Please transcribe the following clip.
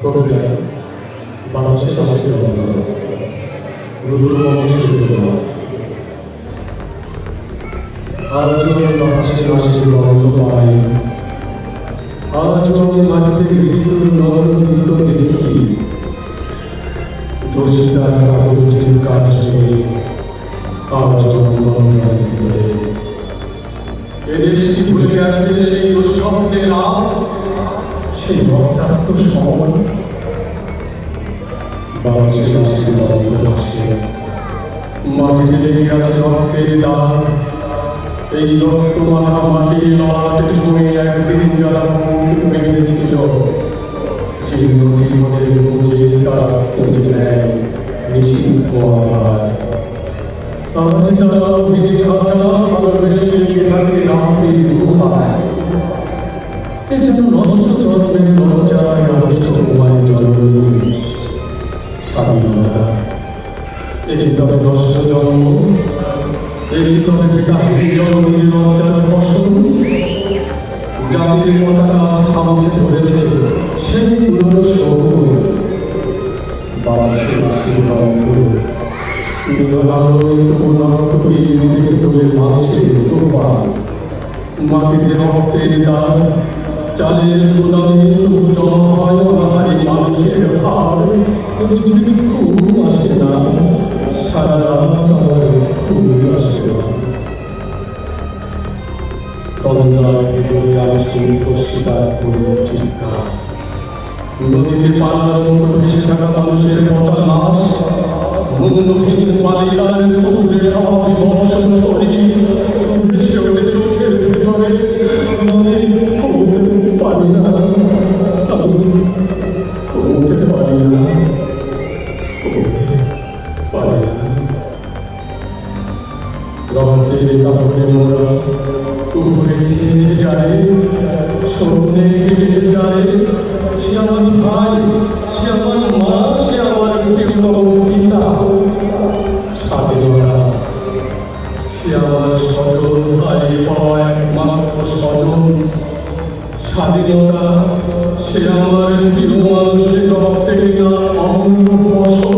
প্রক্রিয়া বাংলাদেশের শাসকের অন্তর রুদ্রবংশের সূর্যকুমার আজও বাতাসের আশিস বন্ধ পাই আজও মাটিতে ঋতুর নগর দেখি দোষিতার কাগজের কাজ শুনি আজও অন্তরের ভিতরে এদেশটি ভুলে গেছে সেই দুঃস্বপ্নের রাত সেই রক্তাক্ত সময় বাংলাদেশের শাসকের অন্তর ভাসছে মাটিতে লেগে আছে রক্তের দাগ এই রক্ত মাখা মাটির লড়াটে ছুঁয়ে একদিন যারা বেঁধেছিল জীর্ণ জীবনের বুঝে তারা খুঁজে নেয় নিশ্চিন্ত আধার আজ যারা ভেঙে খাঁচা ভালোবেসে থাকে রাতের গুহায় এ যেন নষ্ট জন্মের লজ্জায় নষ্ট হওয়ায় জন্মভূমি স্বাধীনতা এই তবে নষ্ট জন্ম এই তবে বেকারি জন্মের লজ্জার ফসল জাতির পতাকা আজ থামছে ধরেছে সেই পুরনো শহর বাংলাদেশের মাটিতে রক্তের দাগ চালের গুদামে তবু জমা হয় বাহারি মানুষের হার যদি খুব আসে না সারা রাত আমার খুব আসে না তন্দ্রায় ভিতরে আসে অস্বীকার করবে চিৎকার নদীতে পালার মতো ভেসে থাকা মানুষের পচা লাশ মুন্ডহীন বালিকার পুকুরে খাওয়া বিভৎস শরীর ভেসে ওঠে চোখের ভেতরে আমি কমতে পারি না আমি কমতে পারি না কমতে পারি না রক্তের কাপড়ে মোড়া পুকুরে খেয়েছে যায় স্বপ্নে খেয়েছে যায় সে আমার ভাই সে আমার মা সে আমার পিতা স্বাধীনতা সে আমার স্বজন ভাই পাওয়া একমাত্র স্বজন স্বাধীনতা সে আমার প্রিয় মানুষের রক্তে অমূল্য ফসল